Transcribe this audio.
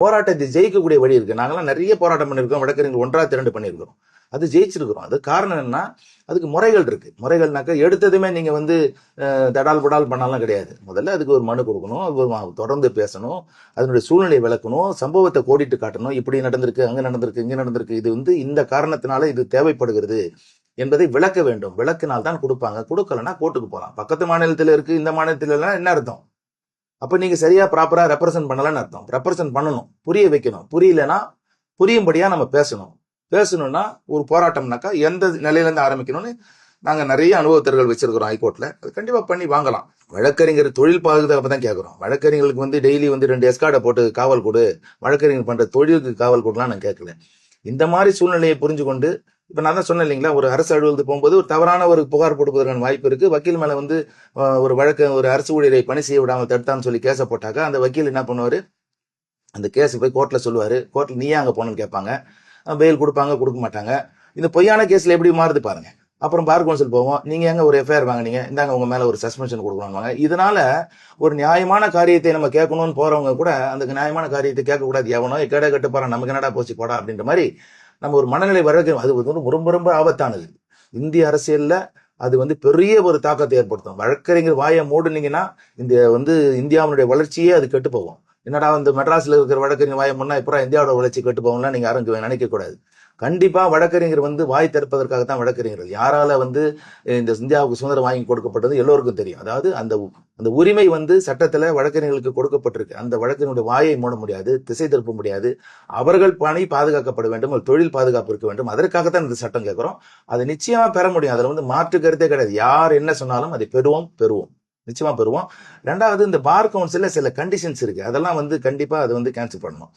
போராட்டத்தை ஜெயிக்கக்கூடிய வழி இருக்கு. நாங்கெல்லாம் நிறைய போராட்டம் பண்ணியிருக்கோம், வழக்கறிஞர்கள் ஒன்றா திரண்டு பண்ணியிருக்கிறோம், அது ஜெயிச்சிருக்கிறோம். அது காரணம் என்ன, அதுக்கு முறைகள் இருக்கு. முறைகள்னாக்க எடுத்ததுமே நீங்க வந்து தடால் புடால் பண்ணாலாம் கிடையாது. முதல்ல அதுக்கு ஒரு மனு கொடுக்கணும், தொடர்ந்து பேசணும், அதனுடைய சூழ்நிலை விளக்கணும், சம்பவத்தை கோடிட்டு காட்டணும், இப்படி நடந்திருக்கு, அங்க நடந்திருக்கு, இங்க நடந்திருக்கு, இது வந்து இந்த காரணத்தினால இது தேவைப்படுகிறது என்பதை விளக்க வேண்டும். விளக்கினால் தான் கொடுப்பாங்க. கொடுக்கலன்னா கோர்ட்டுக்கு போகலாம். பக்கத்து மாநிலத்தில் இருக்கு, இந்த மாநிலத்தில் எல்லாம் என்ன அர்த்தம்? அப்ப நீங்க சரியா ப்ராப்பரா ரெப்ரசென்ட் பண்ணலன்னு அர்த்தம். ரெப்ரசென்ட் பண்ணணும், புரிய வைக்கணும். புரியலன்னா புரியும்படியா நம்ம பேசணும். பேசணும்னா ஒரு போராட்டம்னாக்கா எந்த நிலையில இருந்து ஆரம்பிக்கணும்னு நாங்க நிறைய அனுபவத்தர்கள் வச்சிருக்கிறோம் ஹைகோர்ட்ல. அது கண்டிப்பா பண்ணி வாங்கலாம். வழக்கறிஞர் தொழில் பாதுகாப்பு தான் கேட்கிறோம். வழக்கறிஞர்களுக்கு வந்து டெய்லி வந்து 2 எஸ்கார்டை போட்டு காவல் கொடு, வழக்கறிஞர் பண்ற தொழிலுக்கு காவல் கொடுலாம் நான் கேட்கல. இந்த மாதிரி சூழ்நிலையை புரிஞ்சு கொண்டு, இப்ப நான் தான் சொன்னேன் இல்லைங்களா, ஒரு அரசு அலுவலகத்துக்கு போகும்போது ஒரு தவறான ஒரு புகார் கொடுப்பதற்கான வாய்ப்பு இருக்கு. வக்கீல் மேல வந்து ஒரு அரசு ஊழியரை பணி செய்ய விடாமல் தடுத்தான்னு சொல்லி கேஸை போட்டாக்க அந்த வக்கீல் என்ன பண்ணுவாரு, அந்த கேஸ் போய் கோர்ட்ல சொல்லுவாரு. கோர்ட்ல நீயே அங்க போனன்னு கேட்பாங்க, பெயில் கொடுப்பாங்க, கொடுக்க மாட்டாங்க. இந்த பொய்யான கேஸ்ல எப்படி மாறுது பாருங்க. அப்புறம் பார் கவுன்சில் போவோம், நீங்க எங்க ஒரு எஃப்ஐஆர் வாங்கினீங்க, இந்தாங்க உங்க மேல ஒரு சஸ்பென்ஷன் கொடுக்கணும்வாங்க. இதனால ஒரு நியாயமான காரியத்தை நம்ம கேட்கணும்னு போறவங்க கூட அந்த நியாயமான காரியத்தை கேட்கக்கூடாது. எவனோ கேட கட்டு போறான், நமக்கு என்னடா போச்சு போடா அப்படின்ற மாதிரி நம்ம ஒரு மனநிலை வரைக்கும். அது வந்து ரொம்ப ரொம்ப ஆபத்தானது. இந்திய அரசியல்ல அது வந்து பெரிய ஒரு தாக்கத்தை ஏற்படுத்தும். வழக்கறிஞர் வாயை மூடுனீங்கன்னா இந்த வந்து இந்தியாவுடைய வளர்ச்சியே அது கெட்டு போகும். என்னடா வந்து மெட்ராஸ்ல இருக்கிற வழக்கறிஞர் வாயை முன்னா இப்போ இந்தியாவோட வளர்ச்சி கெட்டு போகும்லாம் நீங்க யாரும் நினைக்க கூடாது. கண்டிப்பா வழக்கறிஞர் வந்து வாய் திறப்பதற்காகத்தான் வழக்கறிஞர்கள். யாரால வந்து இந்த இந்தியாவுக்கு சுதந்திரம் வாங்கி கொடுக்கப்பட்டது எல்லோருக்கும் தெரியும். அதாவது அந்த அந்த உரிமை வந்து சட்டத்துல வழக்கறிஞர்களுக்கு கொடுக்கப்பட்டிருக்கு. அந்த வழக்கறிஞருடைய வாயை மூட முடியாது, திசை திருப்ப முடியாது. அவர்கள் பணி பாதுகாக்கப்பட வேண்டும், ஒரு தொழில் பாதுகாப்பு இருக்க வேண்டும். அதற்காகத்தான் இந்த சட்டம் கேட்கிறோம். அதை நிச்சயமா பெற முடியும். அதுல வந்து மாற்று கருத்தே கிடையாது. யார் என்ன சொன்னாலும் அதை பெறுவோம், நிச்சயமா பெறுவோம். ரெண்டாவது, இந்த பார் கவுன்சில்ல சில கண்டிஷன்ஸ் இருக்கு. அதெல்லாம் வந்து கண்டிப்பா அது வந்து கேன்சல் பண்ணணும்.